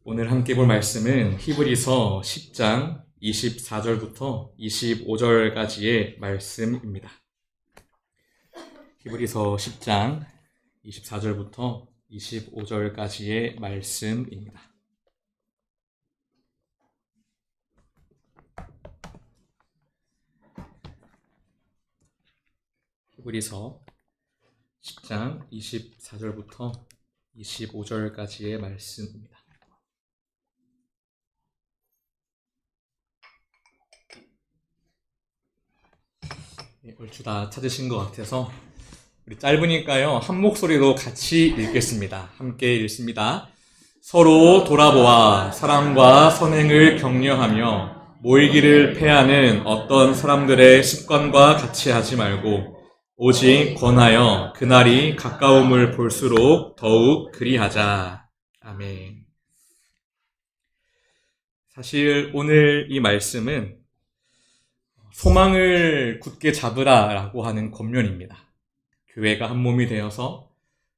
오늘 함께 볼 말씀은 히브리서 10장 24절부터 25절까지의 말씀입니다. 히브리서 10장 24절부터 25절까지의 말씀입니다. 히브리서 10장 24절부터 25절까지의 말씀입니다. 얼추 다 찾으신 것 같아서 우리 짧으니까요 한 목소리로 같이 읽겠습니다. 함께 읽습니다. 서로 돌아보아 사랑과 선행을 격려하며 모이기를 패하는 어떤 사람들의 습관과 같이 하지 말고 오직 권하여 그날이 가까움을 볼수록 더욱 그리하자. 아멘. 사실 오늘 이 말씀은 소망을 굳게 잡으라라고 하는 권면입니다. 교회가 한 몸이 되어서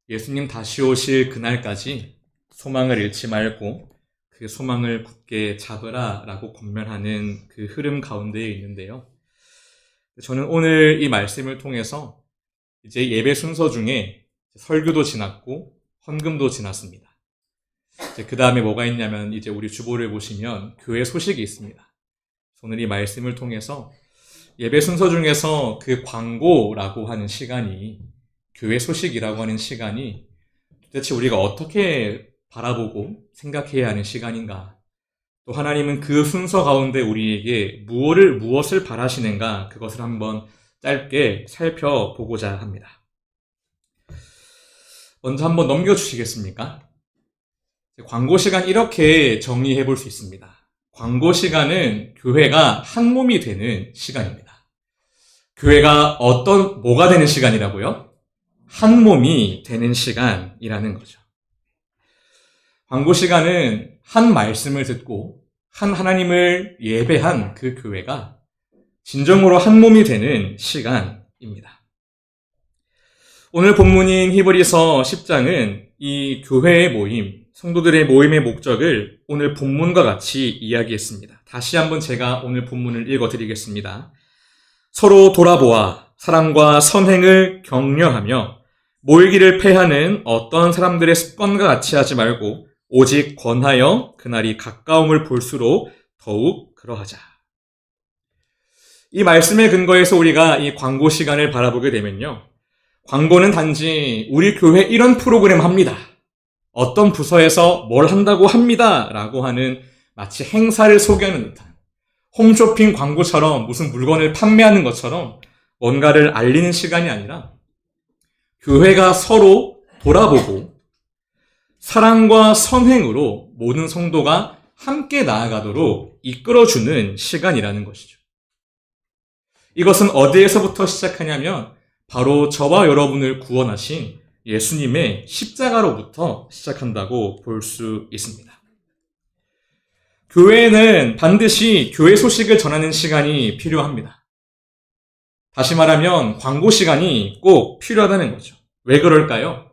예수님 다시 오실 그날까지 소망을 잃지 말고 그 소망을 굳게 잡으라라고 권면하는 그 흐름 가운데에 있는데요. 저는 오늘 이 말씀을 통해서 이제 예배 순서 중에 설교도 지났고 헌금도 지났습니다. 그 다음에 뭐가 있냐면 이제 우리 주보를 보시면 교회 소식이 있습니다. 오늘 이 말씀을 통해서 예배 순서 중에서 그 광고라고 하는 시간이, 교회 소식이라고 하는 시간이 도대체 우리가 어떻게 바라보고 생각해야 하는 시간인가, 또 하나님은 그 순서 가운데 우리에게 무엇을 바라시는가, 그것을 한번 짧게 살펴보고자 합니다. 먼저 한번 넘겨주시겠습니까? 광고 시간 이렇게 정리해 볼 수 있습니다. 광고 시간은 교회가 한 몸이 되는 시간입니다. 교회가 뭐가 되는 시간이라고요? 한 몸이 되는 시간이라는 거죠. 광고 시간은 한 말씀을 듣고 한 하나님을 예배한 그 교회가 진정으로 한 몸이 되는 시간입니다. 오늘 본문인 히브리서 10장은 이 교회의 모임, 성도들의 모임의 목적을 오늘 본문과 같이 이야기했습니다. 다시 한번 제가 오늘 본문을 읽어드리겠습니다. 서로 돌아보아 사랑과 선행을 격려하며 모이기를 패하는 어떤 사람들의 습관과 같이 하지 말고 오직 권하여 그날이 가까움을 볼수록 더욱 그러하자. 이 말씀의 근거에서 우리가 이 광고 시간을 바라보게 되면요, 광고는 단지 우리 교회 이런 프로그램 합니다, 어떤 부서에서 뭘 한다고 합니다 라고 하는 마치 행사를 소개하는 듯한 홈쇼핑 광고처럼 무슨 물건을 판매하는 것처럼 뭔가를 알리는 시간이 아니라 교회가 서로 돌아보고 사랑과 선행으로 모든 성도가 함께 나아가도록 이끌어주는 시간이라는 것이죠. 이것은 어디에서부터 시작하냐면 바로 저와 여러분을 구원하신 예수님의 십자가로부터 시작한다고 볼 수 있습니다. 교회에는 반드시 교회 소식을 전하는 시간이 필요합니다. 다시 말하면 광고 시간이 꼭 필요하다는 거죠. 왜 그럴까요?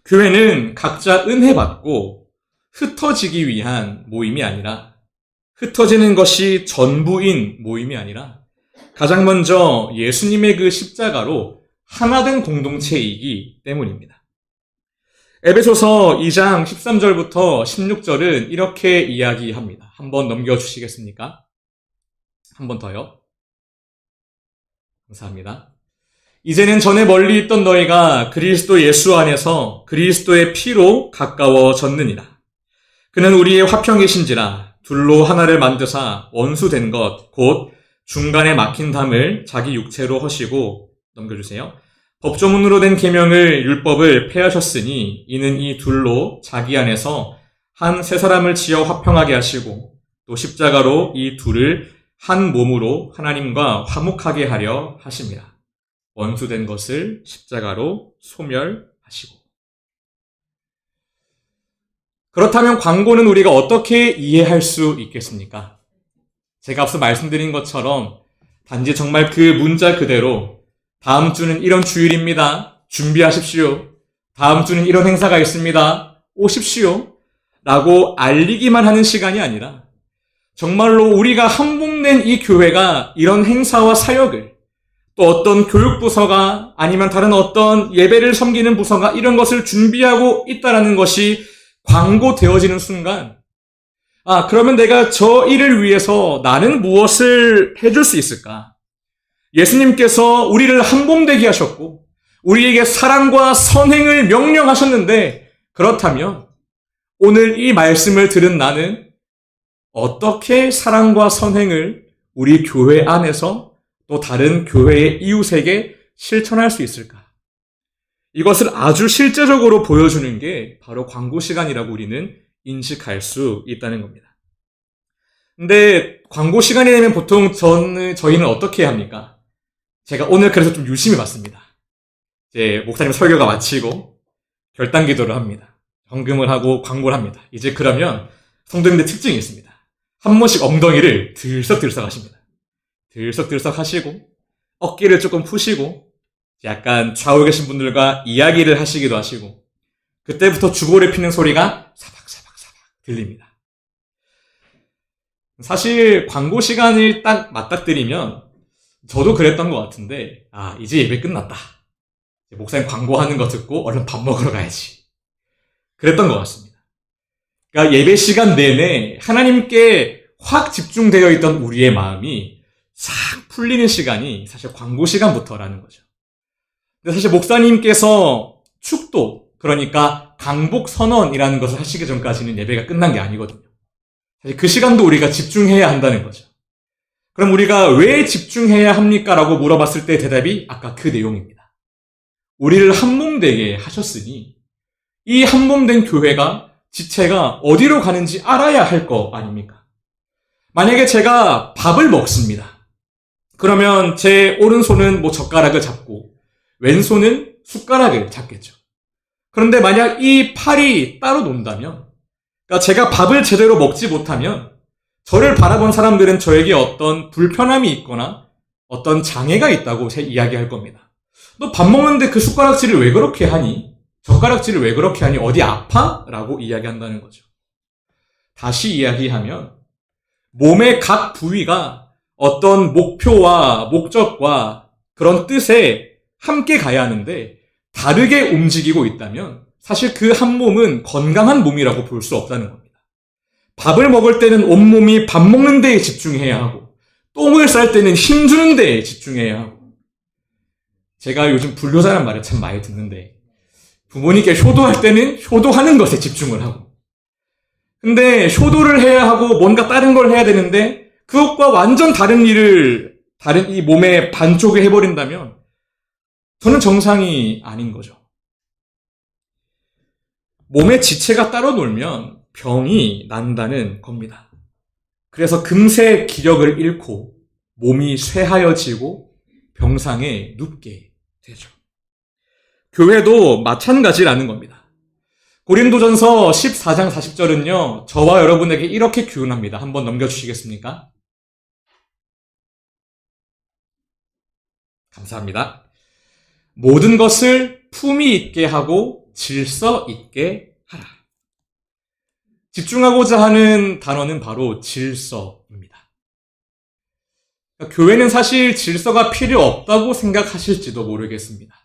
교회는 각자 은혜 받고 흩어지기 위한 모임이 아니라, 흩어지는 것이 전부인 모임이 아니라 가장 먼저 예수님의 그 십자가로 하나된 공동체이기 때문입니다. 에베소서 2장 13절부터 16절은 이렇게 이야기합니다. 한번 넘겨주시겠습니까? 한 번 더요. 감사합니다. 이제는 전에 멀리 있던 너희가 그리스도 예수 안에서 그리스도의 피로 가까워졌느니라. 그는 우리의 화평이신지라 둘로 하나를 만드사 원수된 것 곧 중간에 막힌 담을 자기 육체로 허시고, 넘겨주세요. 법조문으로 된 계명을 율법을 폐하셨으니 이는 이 둘로 자기 안에서 한 세 사람을 지어 화평하게 하시고 또 십자가로 이 둘을 한 몸으로 하나님과 화목하게 하려 하심이라. 원수된 것을 십자가로 소멸하시고. 그렇다면 광고는 우리가 어떻게 이해할 수 있겠습니까? 제가 앞서 말씀드린 것처럼 단지 정말 그 문자 그대로 다음 주는 이런 주일입니다, 준비하십시오, 다음 주는 이런 행사가 있습니다, 오십시오 라고 알리기만 하는 시간이 아니라 정말로 우리가 한복된 이 교회가 이런 행사와 사역을 또 어떤 교육부서가 아니면 다른 어떤 예배를 섬기는 부서가 이런 것을 준비하고 있다는 것이 광고되어지는 순간 그러면 내가 저 일을 위해서 나는 무엇을 해줄 수 있을까? 예수님께서 우리를 한복되게 하셨고 우리에게 사랑과 선행을 명령하셨는데 그렇다면 오늘 이 말씀을 들은 나는 어떻게 사랑과 선행을 우리 교회 안에서 또 다른 교회의 이웃에게 실천할 수 있을까? 이것을 아주 실제적으로 보여주는 게 바로 광고 시간이라고 우리는 인식할 수 있다는 겁니다. 근데 광고 시간이 되면 보통 저희는 어떻게 합니까? 제가 오늘 그래서 좀 유심히 봤습니다. 이제 목사님 설교가 마치고 결단 기도를 합니다. 헌금을 하고 광고를 합니다. 이제 그러면 성도님들 특징이 있습니다. 한 번씩 엉덩이를 들썩들썩 하십니다. 들썩들썩 하시고 어깨를 조금 푸시고 약간 좌우에 계신 분들과 이야기를 하시기도 하시고 그때부터 주보를 피는 소리가 사박사박사박 들립니다. 사실 광고 시간을 딱 맞닥뜨리면 저도 그랬던 것 같은데 이제 예배 끝났다. 목사님 광고하는 거 듣고 얼른 밥 먹으러 가야지. 그랬던 것 같습니다. 그러니까 예배 시간 내내 하나님께 확 집중되어 있던 우리의 마음이 싹 풀리는 시간이 사실 광고 시간부터라는 거죠. 근데 사실 목사님께서 축도, 그러니까 강복 선언이라는 것을 하시기 전까지는 예배가 끝난 게 아니거든요. 사실 그 시간도 우리가 집중해야 한다는 거죠. 그럼 우리가 왜 집중해야 합니까? 라고 물어봤을 때 대답이 아까 그 내용입니다. 우리를 한몸되게 하셨으니 이 한몸된 교회가 지체가 어디로 가는지 알아야 할 거 아닙니까? 만약에 제가 밥을 먹습니다. 그러면 제 오른손은 젓가락을 잡고 왼손은 숟가락을 잡겠죠. 그런데 만약 이 팔이 따로 논다면, 그러니까 제가 밥을 제대로 먹지 못하면 저를 바라본 사람들은 저에게 어떤 불편함이 있거나 어떤 장애가 있다고 이야기할 겁니다. 너 밥 먹는데 그 숟가락질을 왜 그렇게 하니? 젓가락질을 왜 그렇게 하니? 어디 아파? 라고 이야기한다는 거죠. 다시 이야기하면 몸의 각 부위가 어떤 목표와 목적과 그런 뜻에 함께 가야 하는데 다르게 움직이고 있다면 사실 그 한 몸은 건강한 몸이라고 볼 수 없다는 겁니다. 밥을 먹을 때는 온몸이 밥 먹는 데에 집중해야 하고 똥을 쌀 때는 힘주는 데에 집중해야 하고 제가 요즘 불효자란 말을 참 많이 듣는데 부모님께 효도할 때는 효도하는 것에 집중을 하고 근데 효도를 해야 하고 뭔가 다른 걸 해야 되는데 그것과 완전 다른 일을 다른 이 몸의 반쪽에 해버린다면 저는 정상이 아닌 거죠. 몸의 지체가 따로 놀면 병이 난다는 겁니다. 그래서 금세 기력을 잃고 몸이 쇠하여지고 병상에 눕게 되죠. 교회도 마찬가지라는 겁니다. 고린도전서 14장 40절은요. 저와 여러분에게 이렇게 교훈합니다. 한번 넘겨주시겠습니까? 감사합니다. 모든 것을 품위 있게 하고 질서 있게 하라. 집중하고자 하는 단어는 바로 질서입니다. 교회는 사실 질서가 필요 없다고 생각하실지도 모르겠습니다.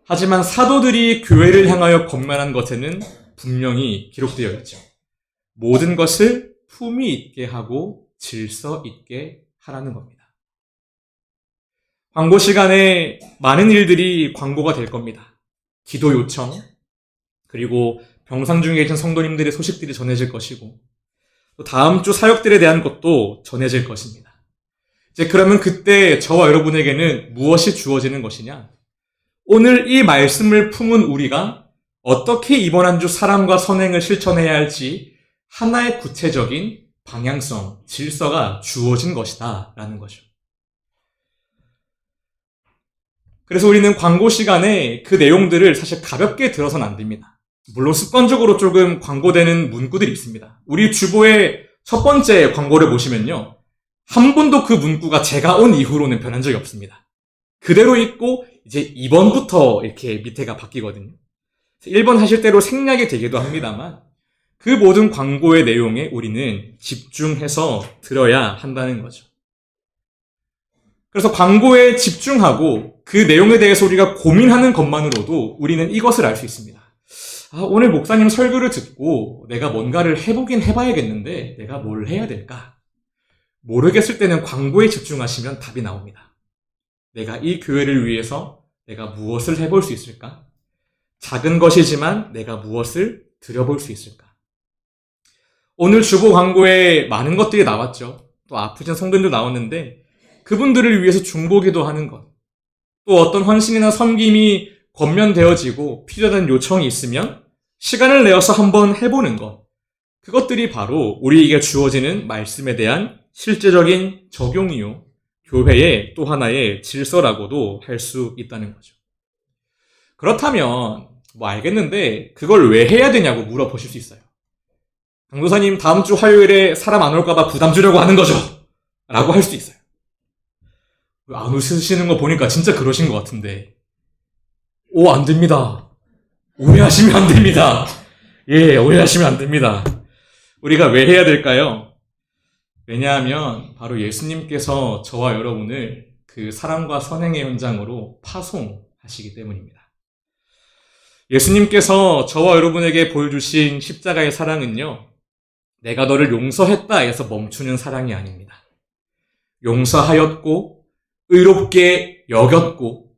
하지만 사도들이 교회를 향하여 권면한 것에는 분명히 기록되어 있죠. 모든 것을 품위 있게 하고 질서 있게 하라는 겁니다. 광고 시간에 많은 일들이 광고가 될 겁니다. 기도 요청, 그리고 병상 중에 계신 성도님들의 소식들이 전해질 것이고, 또 다음 주 사역들에 대한 것도 전해질 것입니다. 이제 그러면 그때 저와 여러분에게는 무엇이 주어지는 것이냐? 오늘 이 말씀을 품은 우리가 어떻게 이번 한 주 사랑과 선행을 실천해야 할지 하나의 구체적인 방향성, 질서가 주어진 것이다 라는 거죠. 그래서 우리는 광고 시간에 그 내용들을 사실 가볍게 들어서는 안 됩니다. 물론 습관적으로 조금 광고되는 문구들이 있습니다. 우리 주보의 첫 번째 광고를 보시면요. 한 번도 그 문구가 제가 온 이후로는 변한 적이 없습니다. 그대로 있고 이제 2번부터 이렇게 밑에가 바뀌거든요. 1번 하실 대로 생략이 되기도 합니다만 그 모든 광고의 내용에 우리는 집중해서 들어야 한다는 거죠. 그래서 광고에 집중하고 그 내용에 대해서 우리가 고민하는 것만으로도 우리는 이것을 알 수 있습니다. 오늘 목사님 설교를 듣고 내가 뭔가를 해보긴 해봐야겠는데 내가 뭘 해야 될까? 모르겠을 때는 광고에 집중하시면 답이 나옵니다. 내가 이 교회를 위해서 내가 무엇을 해볼 수 있을까? 작은 것이지만 내가 무엇을 드려볼 수 있을까? 오늘 주보 광고에 많은 것들이 나왔죠. 또 아프신 성도님도 나왔는데 그분들을 위해서 중보기도 하는 것, 또 어떤 헌신이나 섬김이 권면되어지고 필요한 요청이 있으면 시간을 내어서 한번 해보는 것, 그것들이 바로 우리에게 주어지는 말씀에 대한 실제적인 적용이요, 교회의 또 하나의 질서라고도 할 수 있다는 거죠. 그렇다면 알겠는데 그걸 왜 해야 되냐고 물어보실 수 있어요. 강도사님, 다음 주 화요일에 사람 안 올까봐 부담 주려고 하는 거죠? 라고 할 수 있어요. 안 웃으시는 거 보니까 진짜 그러신 것 같은데. 안 됩니다. 오해하시면 안 됩니다. 오해하시면 안 됩니다. 우리가 왜 해야 될까요? 왜냐하면 바로 예수님께서 저와 여러분을 그 사랑과 선행의 현장으로 파송하시기 때문입니다. 예수님께서 저와 여러분에게 보여주신 십자가의 사랑은요, 내가 너를 용서했다 해서 멈추는 사랑이 아닙니다. 용서하였고 의롭게 여겼고,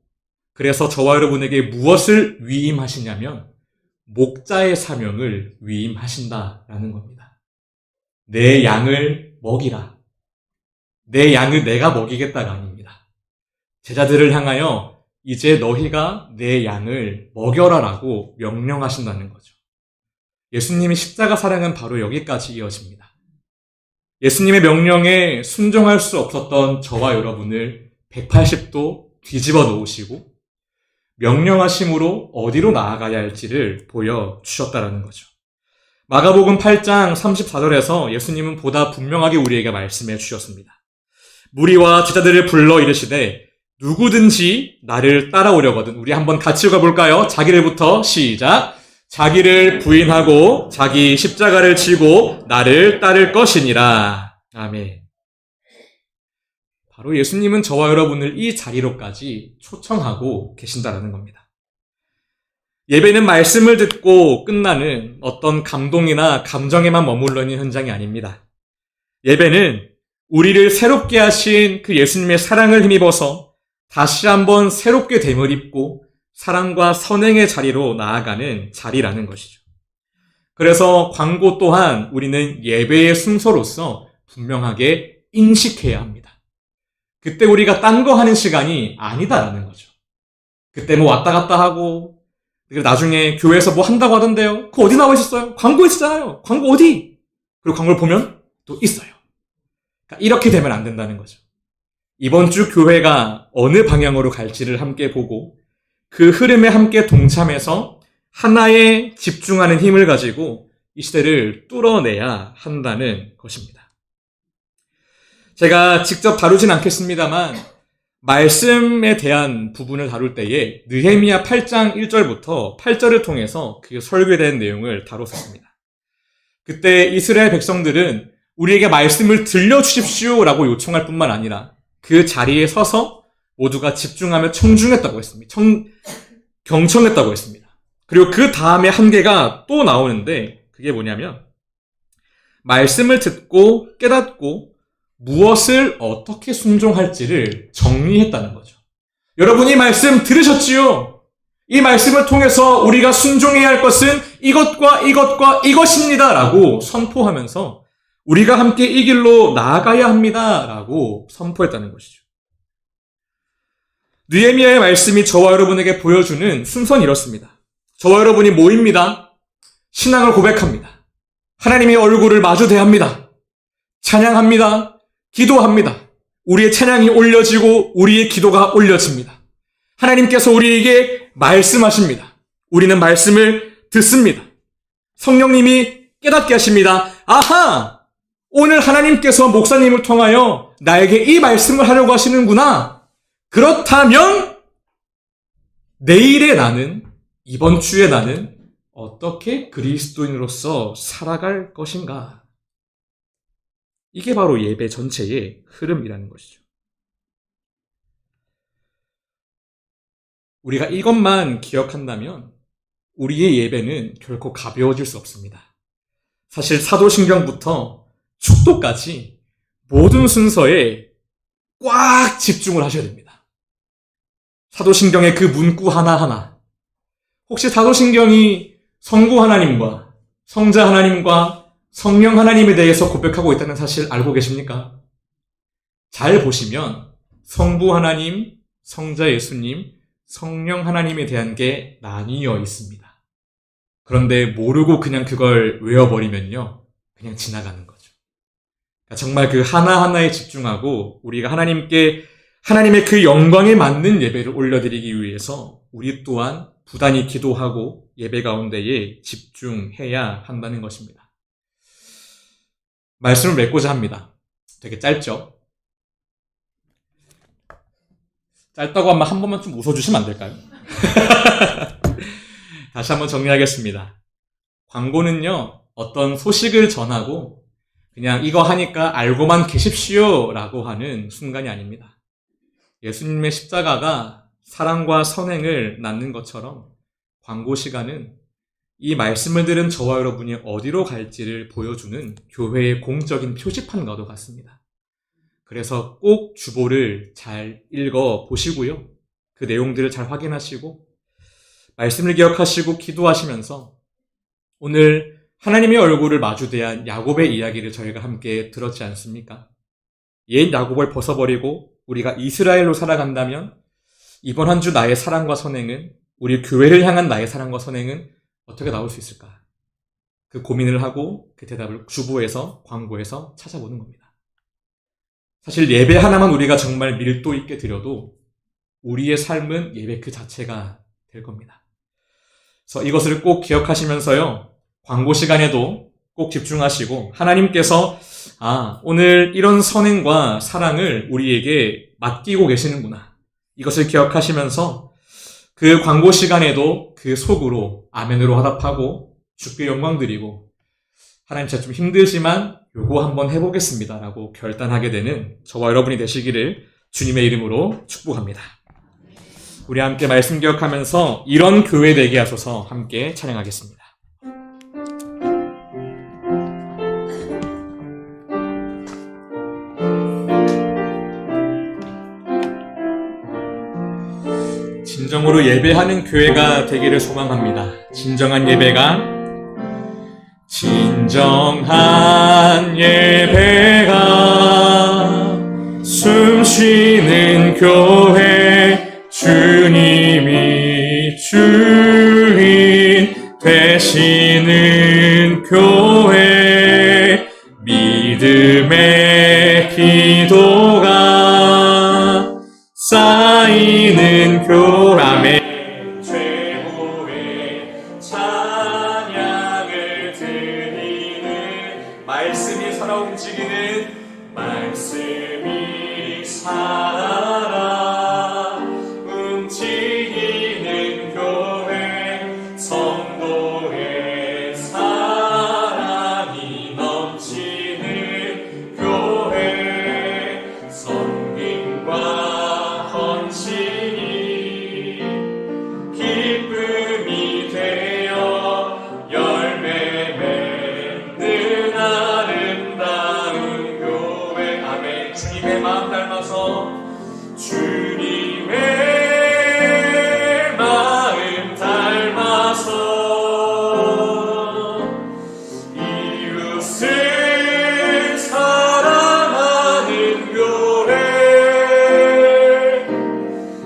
그래서 저와 여러분에게 무엇을 위임하시냐면 목자의 사명을 위임하신다라는 겁니다. 내 양을 먹이라. 내 양을 내가 먹이겠다가 아닙니다. 제자들을 향하여 이제 너희가 내 양을 먹여라라고 명령하신다는 거죠. 예수님의 십자가 사랑은 바로 여기까지 이어집니다. 예수님의 명령에 순종할 수 없었던 저와 여러분을 180도 뒤집어 놓으시고 명령하심으로 어디로 나아가야 할지를 보여주셨다는 거죠. 마가복음 8장 34절에서 예수님은 보다 분명하게 우리에게 말씀해 주셨습니다. 무리와 제자들을 불러 이르시되 누구든지 나를 따라오려거든. 우리 한번 같이 읽어볼까요? 자기를부터 시작. 자기를 부인하고 자기 십자가를 지고 나를 따를 것이니라. 아멘. 바로 예수님은 저와 여러분을 이 자리로까지 초청하고 계신다는 겁니다. 예배는 말씀을 듣고 끝나는 어떤 감동이나 감정에만 머물러 있는 현장이 아닙니다. 예배는 우리를 새롭게 하신 그 예수님의 사랑을 힘입어서 다시 한번 새롭게 됨을 입고 사랑과 선행의 자리로 나아가는 자리라는 것이죠. 그래서 광고 또한 우리는 예배의 순서로서 분명하게 인식해야 합니다. 그때 우리가 딴 거 하는 시간이 아니다라는 거죠. 그때 왔다 갔다 하고, 그리고 나중에 교회에서 한다고 하던데요. 그거 어디 나와 있었어요? 광고 있었잖아요. 광고 어디? 그리고 광고를 보면 또 있어요. 그러니까 이렇게 되면 안 된다는 거죠. 이번 주 교회가 어느 방향으로 갈지를 함께 보고 그 흐름에 함께 동참해서 하나에 집중하는 힘을 가지고 이 시대를 뚫어내야 한다는 것입니다. 제가 직접 다루진 않겠습니다만 말씀에 대한 부분을 다룰 때에 느헤미야 8장 1절부터 8절을 통해서 그 설교에 대한 내용을 다뤘었습니다. 그때 이스라엘 백성들은 우리에게 말씀을 들려주십시오라고 요청할 뿐만 아니라 그 자리에 서서 모두가 집중하며 청중했다고 했습니다. 경청했다고 했습니다. 그리고 그 다음에 한계가 또 나오는데 그게 뭐냐면 말씀을 듣고 깨닫고 무엇을 어떻게 순종할지를 정리했다는 거죠. 여러분 이 말씀 들으셨지요? 이 말씀을 통해서 우리가 순종해야 할 것은 이것과 이것과 이것입니다 라고 선포하면서 우리가 함께 이 길로 나아가야 합니다 라고 선포했다는 것이죠. 느헤미야의 말씀이 저와 여러분에게 보여주는 순서는 이렇습니다. 저와 여러분이 모입니다. 신앙을 고백합니다. 하나님의 얼굴을 마주 대합니다. 찬양합니다. 기도합니다. 우리의 찬양이 올려지고 우리의 기도가 올려집니다. 하나님께서 우리에게 말씀하십니다. 우리는 말씀을 듣습니다. 성령님이 깨닫게 하십니다. 아하! 오늘 하나님께서 목사님을 통하여 나에게 이 말씀을 하려고 하시는구나. 그렇다면 내일의 나는, 이번 주에 나는 어떻게 그리스도인으로서 살아갈 것인가? 이게 바로 예배 전체의 흐름이라는 것이죠. 우리가 이것만 기억한다면 우리의 예배는 결코 가벼워질 수 없습니다. 사실 사도신경부터 축도까지 모든 순서에 꽉 집중을 하셔야 됩니다. 사도신경의 그 문구 하나하나, 혹시 사도신경이 성부 하나님과 성자 하나님과 성령 하나님에 대해서 고백하고 있다는 사실 알고 계십니까? 잘 보시면 성부 하나님, 성자 예수님, 성령 하나님에 대한 게 나뉘어 있습니다. 그런데 모르고 그냥 그걸 외워버리면요, 그냥 지나가는 거죠. 그러니까 정말 그 하나하나에 집중하고 우리가 하나님의 그 영광에 맞는 예배를 올려드리기 위해서 우리 또한 부단히 기도하고 예배 가운데에 집중해야 한다는 것입니다. 말씀을 맺고자 합니다. 되게 짧죠? 짧다고 하면 한 번만 좀 웃어주시면 안 될까요? 다시 한번 정리하겠습니다. 광고는요, 어떤 소식을 전하고 그냥 이거 하니까 알고만 계십시오 라고 하는 순간이 아닙니다. 예수님의 십자가가 사랑과 선행을 낳는 것처럼 광고 시간은 이 말씀을 들은 저와 여러분이 어디로 갈지를 보여주는 교회의 공적인 표지판과도 같습니다. 그래서 꼭 주보를 잘 읽어 보시고요. 그 내용들을 잘 확인하시고 말씀을 기억하시고 기도하시면서 오늘 하나님의 얼굴을 마주대한 야곱의 이야기를 저희가 함께 들었지 않습니까? 옛 야곱을 벗어버리고 우리가 이스라엘로 살아간다면 이번 한 주 나의 사랑과 선행은, 우리 교회를 향한 나의 사랑과 선행은 어떻게 나올 수 있을까? 그 고민을 하고 그 대답을 주보에서, 광고에서 찾아보는 겁니다. 사실 예배 하나만 우리가 정말 밀도 있게 드려도 우리의 삶은 예배 그 자체가 될 겁니다. 그래서 이것을 꼭 기억하시면서요, 광고 시간에도 꼭 집중하시고 하나님께서 오늘 이런 선행과 사랑을 우리에게 맡기고 계시는구나, 이것을 기억하시면서 그 광고 시간에도 그 속으로 아멘으로 화답하고 주께 영광 드리고 하나님 제가 좀 힘들지만 요거 한번 해보겠습니다 라고 결단하게 되는 저와 여러분이 되시기를 주님의 이름으로 축복합니다. 우리 함께 말씀 기억하면서 이런 교회 되게 하소서 함께 찬양하겠습니다. 진정으로 예배하는 교회가 되기를 소망합니다. 진정한 예배가 숨쉬는 교회, 주님이 주인 되시는 교회, 믿음의 기도가 쌓이는 교회, 최고의 찬양을 드리는, 말씀이 살아 움직이는, 말씀이 살아 움직이는 교회, 성도의 사랑이 넘치는 교회, 섬김과 헌신이 기쁨이 되어 열매 맺는 아름다운 교회. 아멘. 주님의 마음 닮아서, 주님의 마음 닮아서 이웃을 사랑하는 교회,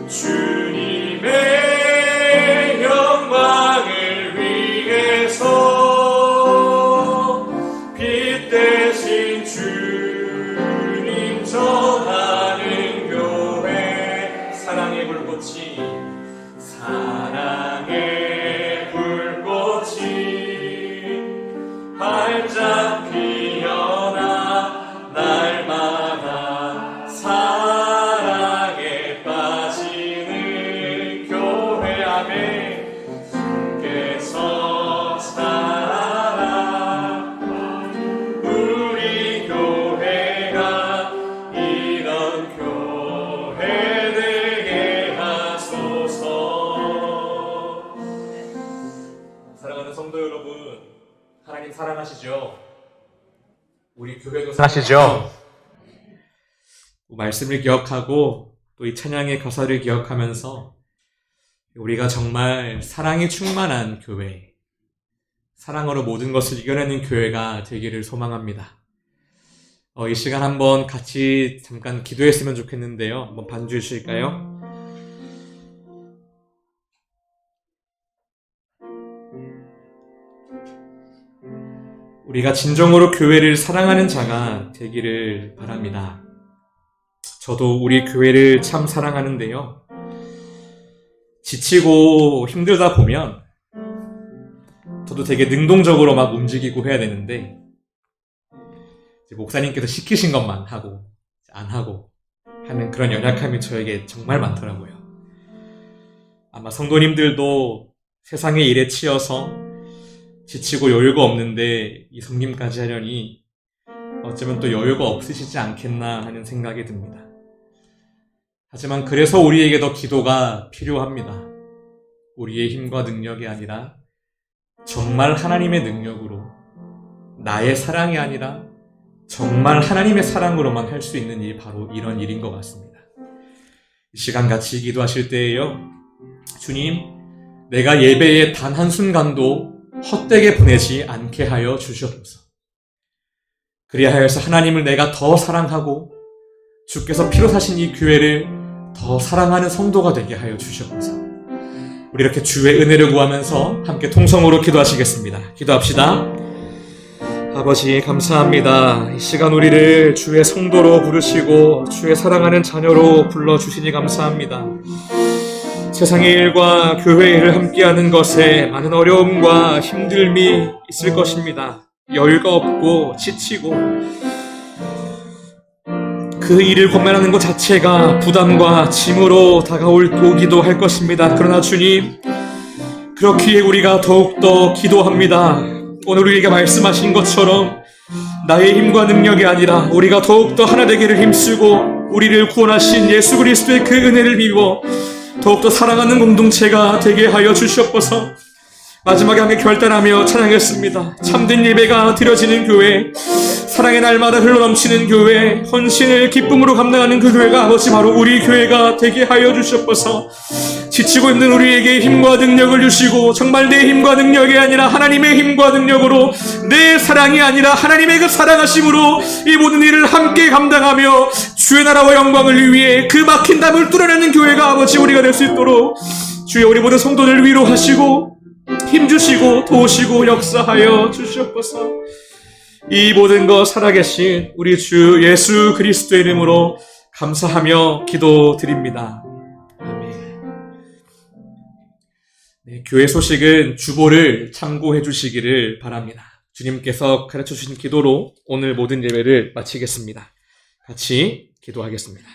주님의 영광을 위해서 빛 대신 주님 전하는 교회, 사랑의 불꽃이, 사랑의 불꽃이 활짝 피어나 날마다 사랑에 빠지는 교회. 아멘. 주께서 사랑하시죠? 우리 교회도 사랑하시죠? 말씀을 기억하고 또 이 찬양의 가사를 기억하면서 우리가 정말 사랑이 충만한 교회, 사랑으로 모든 것을 이겨내는 교회가 되기를 소망합니다. 이 시간 한번 같이 잠깐 기도했으면 좋겠는데요. 한번 반주해 주실까요? 우리가 진정으로 교회를 사랑하는 자가 되기를 바랍니다. 저도 우리 교회를 참 사랑하는데요. 지치고 힘들다 보면 저도 되게 능동적으로 막 움직이고 해야 되는데 목사님께서 시키신 것만 하고 안 하고 하는 그런 연약함이 저에게 정말 많더라고요. 아마 성도님들도 세상의 일에 치여서 지치고 여유가 없는데 이 섬김까지 하려니 어쩌면 또 여유가 없으시지 않겠나 하는 생각이 듭니다. 하지만 그래서 우리에게도 기도가 필요합니다. 우리의 힘과 능력이 아니라 정말 하나님의 능력으로, 나의 사랑이 아니라 정말 하나님의 사랑으로만 할 수 있는 일, 바로 이런 일인 것 같습니다. 이 시간 같이 기도하실 때에요, 주님, 내가 예배에 단 한순간도 헛되게 보내지 않게 하여 주시옵소서. 그리하여서 하나님을 내가 더 사랑하고 주께서 피로 사신 이 교회를 더 사랑하는 성도가 되게 하여 주시옵소서. 우리 이렇게 주의 은혜를 구하면서 함께 통성으로 기도하시겠습니다. 기도합시다. 아버지, 감사합니다. 이 시간 우리를 주의 성도로 부르시고 주의 사랑하는 자녀로 불러주시니 감사합니다. 세상의 일과 교회의 일을 함께하는 것에 많은 어려움과 힘듦이 있을 것입니다. 여유가 없고 지치고 그 일을 권면하는 것 자체가 부담과 짐으로 다가오기도 할 것입니다. 그러나 주님, 그렇기에 우리가 더욱더 기도합니다. 오늘 우리에게 말씀하신 것처럼 나의 힘과 능력이 아니라 우리가 더욱더 하나 되기를 힘쓰고 우리를 구원하신 예수 그리스도의 그 은혜를 입어 더욱더 사랑하는 공동체가 되게 하여 주시옵소서. 마지막에 함께 결단하며 찬양했습니다. 참된 예배가 드려지는 교회, 사랑의 날마다 흘러넘치는 교회, 헌신을 기쁨으로 감당하는 그 교회가 아버지 바로 우리 교회가 되게 하여 주시옵소서. 지치고 있는 우리에게 힘과 능력을 주시고 정말 내 힘과 능력이 아니라 하나님의 힘과 능력으로, 내 사랑이 아니라 하나님의 그 사랑하심으로 이 모든 일을 함께 감당하며 주의 나라와 영광을 위해 그 막힌 담을 뚫어내는 교회가 아버지 우리가 될 수 있도록 주여 우리 모든 성도들 위로하시고 힘주시고 도우시고 역사하여 주시옵소서. 이 모든 것 살아계신 우리 주 예수 그리스도의 이름으로 감사하며 기도드립니다. 아멘. 네, 교회 소식은 주보를 참고해 주시기를 바랍니다. 주님께서 가르쳐 주신 기도로 오늘 모든 예배를 마치겠습니다. 같이 기도하겠습니다.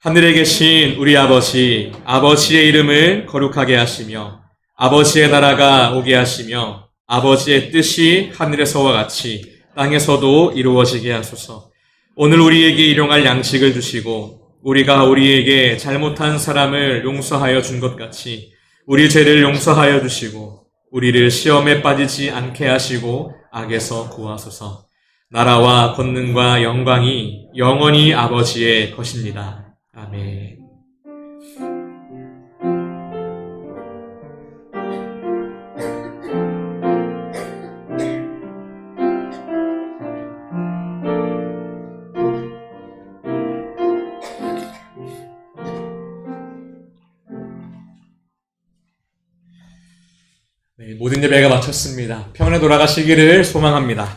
하늘에 계신 우리 아버지, 아버지의 이름을 거룩하게 하시며 아버지의 나라가 오게 하시며 아버지의 뜻이 하늘에서와 같이 땅에서도 이루어지게 하소서. 오늘 우리에게 일용할 양식을 주시고 우리가 우리에게 잘못한 사람을 용서하여 준 것 같이 우리 죄를 용서하여 주시고 우리를 시험에 빠지지 않게 하시고 악에서 구하소서. 나라와 권능과 영광이 영원히 아버지의 것입니다. 아멘. 네, 모든 예배가 마쳤습니다. 평안에 돌아가시기를 소망합니다.